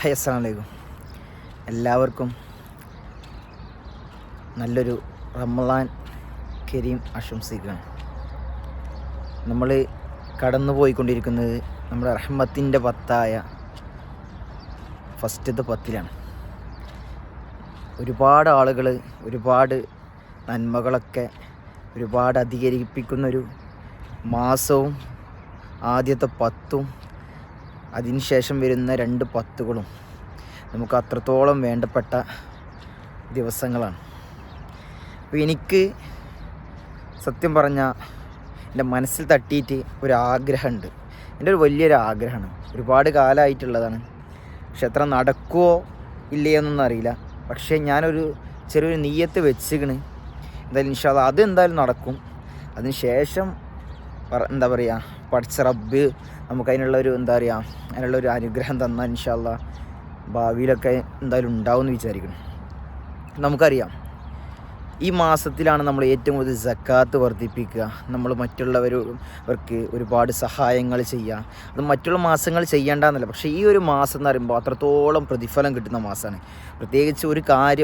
Hi, അസ്സലാമു അലൈക്കും. എല്ലാവർക്കും നല്ലൊരു റമളാൻ കരീം ആശംസിക്കുകയാണ്. നമ്മൾ കടന്നു പോയിക്കൊണ്ടിരിക്കുന്നത് നമ്മുടെ റഹ്മത്തിൻ്റെ പത്തായ ഫസ്റ്റത്തെ പത്തിലാണ്. ഒരുപാട് ആളുകൾ ഒരുപാട് നന്മകളൊക്കെ ഒരുപാട് അധികരിപ്പിക്കുന്നൊരു മാസവും ആദ്യത്തെ പത്തും അതിനുശേഷം വരുന്ന 2 പത്തുകളും നമുക്ക് അത്രത്തോളം വേണ്ടപ്പെട്ട ദിവസങ്ങളാണ്. അപ്പോൾ എനിക്ക് സത്യം പറഞ്ഞാൽ എൻ്റെ മനസ്സിൽ തട്ടിയിട്ട് ഒരാഗ്രഹമുണ്ട്. എൻ്റെ ഒരു വലിയൊരു ആഗ്രഹമാണ്, ഒരുപാട് കാലമായിട്ടുള്ളതാണ്. പക്ഷെ എത്ര നടക്കുമോ ഇല്ലയോന്നൊന്നും അറിയില്ല. പക്ഷേ ഞാനൊരു ചെറിയൊരു നീയത്ത് വെച്ചിക്കണ്. എന്തായാലും ഇൻഷാ അല്ലാഹ് അതെന്തായാലും നടക്കും. അതിന് ശേഷം എന്താ പറയുക, പഠിച്ച റബ്ബ് നമുക്കതിനുള്ളൊരു അതിനുള്ളൊരു അനുഗ്രഹം തന്നാൽ ഇൻഷാ അല്ലാഹ് ഭാവിയിലൊക്കെ എന്തായാലും ഉണ്ടാവുമെന്ന് വിചാരിക്കണം. നമുക്കറിയാം, ഈ മാസത്തിലാണ് നമ്മൾ ഏറ്റവും കൂടുതൽ സക്കാത്ത് വർദ്ധിപ്പിക്കുക. നമ്മൾ മറ്റുള്ളവർക്ക് ഒരുപാട് സഹായങ്ങൾ ചെയ്യുക. അത് മറ്റുള്ള മാസങ്ങൾ ചെയ്യേണ്ടെന്നല്ല, പക്ഷേ ഈ ഒരു മാസം എന്ന് പറയുമ്പോൾ അത്രത്തോളം പ്രതിഫലം കിട്ടുന്ന മാസമാണ്. പ്രത്യേകിച്ച്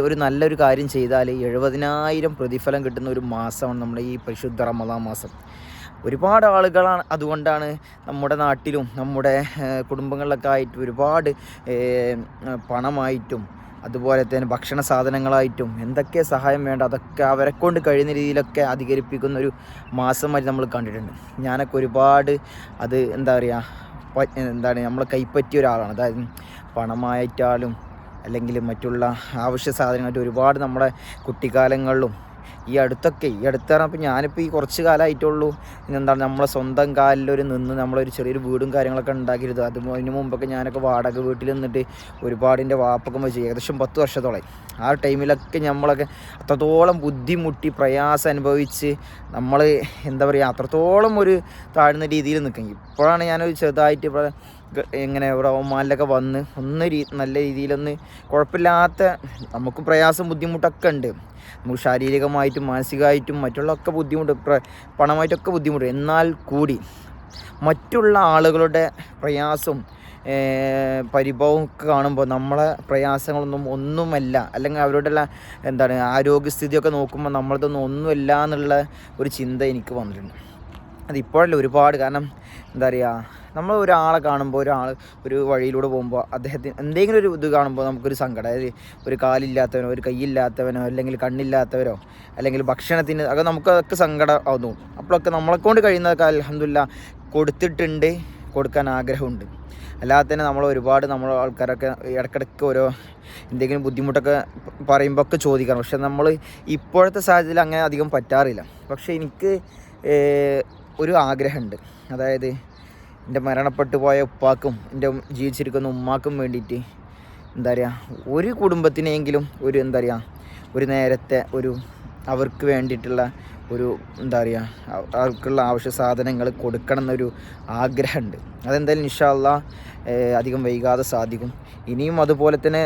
ഒരു നല്ലൊരു കാര്യം ചെയ്താൽ 70,000 പ്രതിഫലം കിട്ടുന്ന ഒരു മാസമാണ് നമ്മുടെ ഈ പരിശുദ്ധ റമളാൻ മാസം. ഒരുപാട് ആളുകളാണ് അതുകൊണ്ടാണ് നമ്മുടെ നാട്ടിലും നമ്മുടെ കുടുംബങ്ങളിലൊക്കെ ആയിട്ട് ഒരുപാട് പണമായിട്ടും അതുപോലെ തന്നെ ഭക്ഷണ സാധനങ്ങളായിട്ടും എന്തൊക്കെ സഹായം വേണ്ട അതൊക്കെ അവരെ കൊണ്ട് കഴിയുന്ന രീതിയിലൊക്കെ അധികരിപ്പിക്കുന്ന ഒരു മാസമായി നമ്മൾ കണ്ടിട്ടുണ്ട്. ഞാനൊക്കെ ഒരുപാട് അത് നമ്മൾ കൈപ്പറ്റിയ ഒരാളാണ്. അതായത് പണമായിട്ടാലും അല്ലെങ്കിൽ മറ്റുള്ള ആവശ്യ സാധനങ്ങളായിട്ട് ഒരുപാട് നമ്മുടെ കുട്ടിക്കാലങ്ങളിലും ഈ അടുത്താണ്. അപ്പോൾ ഞാനിപ്പോൾ ഈ കുറച്ച് കാലമായിട്ടുള്ളൂ നമ്മളെ സ്വന്തം കാലിലൊരു നമ്മളൊരു ചെറിയൊരു വീടും കാര്യങ്ങളൊക്കെ ഉണ്ടാക്കിയത്. അതിന് മുമ്പൊക്കെ ഞാനൊക്കെ വാടക വീട്ടിൽ നിന്നിട്ട് ഒരുപാട് എൻ്റെ വാപ്പൊക്കെ വെച്ച് ഏകദേശം 10 വർഷത്തോളമായി. ആ ടൈമിലൊക്കെ നമ്മളൊക്കെ അത്രത്തോളം ബുദ്ധിമുട്ടി പ്രയാസം അനുഭവിച്ച് നമ്മൾ അത്രത്തോളം ഒരു താഴ്ന്ന രീതിയിൽ നിൽക്കും. ഇപ്പോഴാണ് ഞാനൊരു ചെറുതായിട്ട് ഇവിടെ ഒമാനിലൊക്കെ വന്ന് നല്ല രീതിയിലൊന്ന് കുഴപ്പമില്ലാത്ത, നമുക്ക് പ്രയാസം ബുദ്ധിമുട്ടൊക്കെ ഉണ്ട്. നമുക്ക് ശാരീരികമായിട്ടും മാനസികമായിട്ടും മറ്റുള്ളൊക്കെ ബുദ്ധിമുട്ട്, പണമായിട്ടൊക്കെ ബുദ്ധിമുട്ട്. എന്നാൽ കൂടി മറ്റുള്ള ആളുകളുടെ പ്രയാസവും പരിഭവവും ഒക്കെ കാണുമ്പോൾ നമ്മളെ ഒന്നുമല്ല, അല്ലെങ്കിൽ അവരുടെ ആരോഗ്യസ്ഥിതിയൊക്കെ നോക്കുമ്പോൾ നമ്മളതൊന്നും ഒന്നുമില്ല എന്നുള്ള ഒരു ചിന്ത എനിക്ക് വന്നിട്ടുണ്ട്. അതിപ്പോഴല്ല, ഒരുപാട്. കാരണം നമ്മൾ ഒരാളെ കാണുമ്പോൾ, ഒരു വഴിയിലൂടെ പോകുമ്പോൾ അദ്ദേഹത്തിന് എന്തെങ്കിലും ഒരു ഇത് കാണുമ്പോൾ നമുക്കൊരു സങ്കടം. അതായത് ഒരു കാലില്ലാത്തവനോ ഒരു കൈയില്ലാത്തവനോ അല്ലെങ്കിൽ കണ്ണില്ലാത്തവരോ അല്ലെങ്കിൽ ഭക്ഷണത്തിന് ഒക്കെ നമുക്കതൊക്കെ സങ്കടം ആവുന്നു. അപ്പോഴൊക്കെ നമ്മളെക്കൊണ്ട് കഴിയുന്നതൊക്കെ അൽഹംദുലില്ലാഹ് കൊടുക്കാൻ ആഗ്രഹമുണ്ട്. അല്ലാതെ തന്നെ നമ്മളെ ആൾക്കാരൊക്കെ ഇടയ്ക്കിടയ്ക്ക് എന്തെങ്കിലും ബുദ്ധിമുട്ടൊക്കെ പറയുമ്പോൾ ഒക്കെ ചോദിക്കണം. പക്ഷെ നമ്മൾ ഇപ്പോഴത്തെ സാഹചര്യത്തിൽ അങ്ങനെ അധികം പറ്റാറില്ല. പക്ഷേ എനിക്ക് ഒരു ആഗ്രഹമുണ്ട്. അതായത് എൻ്റെ മരണപ്പെട്ടു പോയ ഉപ്പാക്കും എൻ്റെ ജീവിച്ചിരിക്കുന്ന ഉമ്മാക്കും വേണ്ടിയിട്ട് ഒരു കുടുംബത്തിനെങ്കിലും ഒരു നേരത്തെ അവർക്ക് വേണ്ടിയിട്ടുള്ള അവർക്കുള്ള ആവശ്യ സാധനങ്ങൾ കൊടുക്കണം എന്നൊരു ആഗ്രഹമുണ്ട്. അതെന്തായാലും ഇൻഷാ അല്ലാഹ് അധികം വൈകാതെ സാധിക്കും. ഇനിയും അതുപോലെ തന്നെ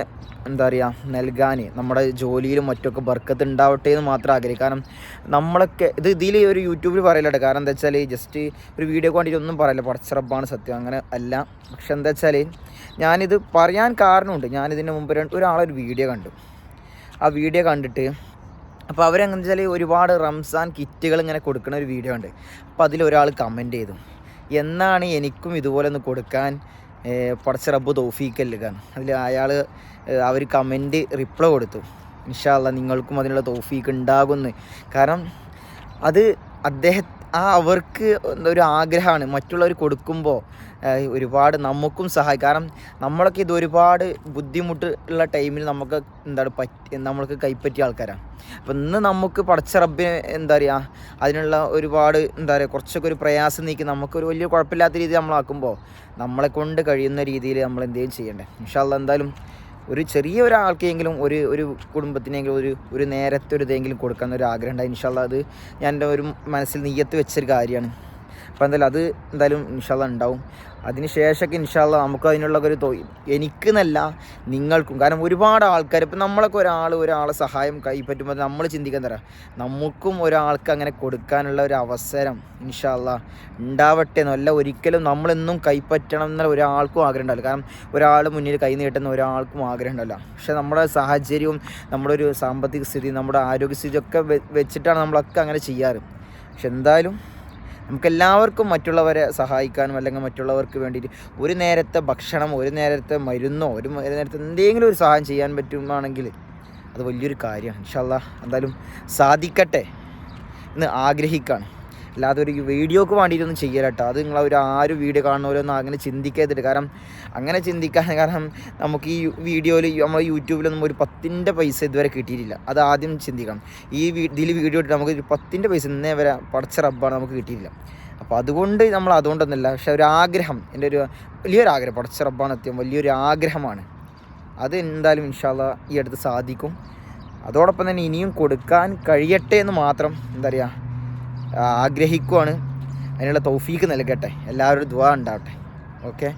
നൽകാൻ നമ്മുടെ ജോലിയിലും മറ്റൊക്കെ ബർക്കത്ത് ഉണ്ടാവട്ടെ എന്ന് മാത്രം ആഗ്രഹിക്കും. കാരണം നമ്മളൊക്കെ ഇതിൽ ഒരു യൂട്യൂബിൽ പറയലുണ്ട്. കാരണം എന്താ വെച്ചാൽ ജസ്റ്റ് ഒരു വീഡിയോ വേണ്ടിയിട്ട് ഒന്നും പറയില്ല, പടച്ച റബ്ബാണ് സത്യം, അങ്ങനെ അല്ല. പക്ഷെ എന്താ വെച്ചാൽ ഞാനിത് പറയാൻ കാരണമുണ്ട്. ഞാനിതിന് മുമ്പ് ഒരാളൊരു വീഡിയോ കണ്ടു. ആ വീഡിയോ കണ്ടിട്ട് അപ്പോൾ അവരെങ്ങനെ വെച്ചാൽ ഒരുപാട് റംസാൻ കിറ്റുകൾ ഇങ്ങനെ കൊടുക്കുന്ന ഒരു വീഡിയോ ഉണ്ട്. അപ്പോൾ അതിലൊരാൾ കമൻറ്റ് ചെയ്തു, എന്നാണ് എനിക്കും ഇതുപോലെ ഒന്ന് കൊടുക്കാൻ പടച്ച റബ്ബ് തൗഫീഖ് നൽകുക. അതിൽ അവർ കമൻറ്റ് റിപ്ലൈ കൊടുത്തു, ഇൻഷാ അല്ലാഹ് നിങ്ങൾക്കും അതിനുള്ള തൗഫീഖ് ഉണ്ടാകുമെന്ന്. കാരണം അത് അവർക്ക് ഒരു ആഗ്രഹമാണ്. മറ്റുള്ളവർ കൊടുക്കുമ്പോൾ ഒരുപാട് നമുക്കും സഹായിക്കും. കാരണം നമ്മളൊക്കെ ഇത് ഒരുപാട് ബുദ്ധിമുട്ടുള്ള ടൈമിൽ നമ്മൾക്ക് കൈപ്പറ്റിയ ആൾക്കാരാണ്. അപ്പം ഇന്ന് നമുക്ക് പടച്ച റബ്ബിന് അതിനുള്ള ഒരുപാട് കുറച്ചൊക്കെ ഒരു പ്രയാസം നീക്കി നമുക്കൊരു വലിയ കുഴപ്പമില്ലാത്ത രീതിയിൽ നമ്മളാക്കുമ്പോൾ നമ്മളെ കൊണ്ട് കഴിയുന്ന രീതിയിൽ നമ്മൾ എന്തെങ്കിലും ചെയ്യണ്ടേ. ഇൻഷാ അല്ലാഹ് എന്തായാലും ഒരു ചെറിയ ഒരാൾക്കെങ്കിലും ഒരു കുടുംബത്തിനെങ്കിലും ഒരു നേരത്തെ ഇതെങ്കിലും കൊടുക്കാൻ ഒരു ആഗ്രഹം ഉണ്ടായി. ഇൻഷാ അല്ലാഹ് അത് ഞാൻ എൻ്റെ ഒരു മനസ്സിൽ നിയ്യത്ത് വെച്ചൊരു കാര്യമാണ്. അപ്പോൾ എന്തായാലും അത് എന്തായാലും ഇൻഷാ അല്ലാഹ് ഉണ്ടാവും. അതിന് ശേഷമൊക്കെ ഇൻഷാ അല്ലാഹ് നമുക്ക് അതിനുള്ളൊരു എനിക്കെന്നല്ല നിങ്ങൾക്കും. കാരണം ഒരുപാട് ആൾക്കാർ ഇപ്പം നമ്മളൊക്കെ ഒരാളെ സഹായം കൈപ്പറ്റുമ്പോൾ നമ്മൾ ചിന്തിക്കാൻ തരാം നമുക്കും ഒരാൾക്ക് അങ്ങനെ കൊടുക്കാനുള്ള ഒരു അവസരം ഇൻഷാ അല്ലാഹ് ഉണ്ടാവട്ടെ എന്നല്ല. ഒരിക്കലും നമ്മളെന്നും കൈപ്പറ്റണം എന്നുള്ള ഒരാൾക്കും ആഗ്രഹം ഉണ്ടാവില്ല. കാരണം ഒരാൾ മുന്നിൽ കൈ നീട്ടുന്ന ഒരാൾക്കും ആഗ്രഹം ഉണ്ടാവില്ല. പക്ഷേ നമ്മുടെ സാഹചര്യവും നമ്മുടെ ഒരു സാമ്പത്തിക സ്ഥിതി നമ്മുടെ ആരോഗ്യസ്ഥിതി ഒക്കെ വെച്ചിട്ടാണ് നമ്മളൊക്കെ അങ്ങനെ ചെയ്യാറ്. പക്ഷെ എന്തായാലും നമുക്കെല്ലാവർക്കും മറ്റുള്ളവരെ സഹായിക്കാനും അല്ലെങ്കിൽ മറ്റുള്ളവർക്ക് വേണ്ടിയിട്ട് ഒരു നേരത്തെ ഭക്ഷണം, ഒരു നേരത്തെ മരുന്നോ, ഒരു നേരത്തെ എന്തെങ്കിലും ഒരു സഹായം ചെയ്യാൻ പറ്റുകയാണെങ്കിൽ അത് വലിയൊരു കാര്യമാണ്. ഇൻഷാ അല്ലാഹ് എന്തായാലും സാധിക്കട്ടെ എന്ന് ആഗ്രഹിക്കുകയാണ്. അല്ലാതെ ഒരു വീഡിയോക്ക് വേണ്ടിയിട്ടൊന്നും ചെയ്യല കേട്ടോ. അത് നിങ്ങൾ ആരും വീഡിയോ കാണുന്നവരൊന്നും അങ്ങനെ ചിന്തിക്കരുത്. കാരണം അങ്ങനെ ചിന്തിക്കാൻ കാരണം നമുക്ക് ഈ വീഡിയോയിൽ നമ്മൾ യൂട്യൂബിലൊന്നും ഒരു 10ൻ്റെ പൈസ ഇതുവരെ കിട്ടിയിട്ടില്ല. അത് ആദ്യം ചിന്തിക്കണം. ഇതിൽ വീഡിയോ ഇട്ട് നമുക്ക് 10ൻ്റെ പൈസ ഇന്നേ വരെ പടച്ച റബ്ബാണ് നമുക്ക് കിട്ടിയിട്ടില്ല. അപ്പോൾ അതുകൊണ്ട് നമ്മൾ അതുകൊണ്ടൊന്നുമില്ല. പക്ഷേ ഒരു ആഗ്രഹം, എൻ്റെ ഒരു വലിയൊരു ആഗ്രഹം, പടച്ച റബ്ബാണ് എത്തിയ വലിയൊരു ആഗ്രഹമാണ്. അത് എന്തായാലും ഇൻഷാ അല്ലാഹ് ഈ അടുത്ത് സാധിക്കും. അതോടൊപ്പം തന്നെ ഇനിയും കൊടുക്കാൻ കഴിയട്ടെ എന്ന് മാത്രം എന്താ പറയുക ആഗ്രഹിക്കുവാണ്. അതിനുള്ള തൗഫീക്ക് നൽകട്ടെ. എല്ലാവരും ദുആ ഉണ്ടാവട്ടെ. ഓക്കെ.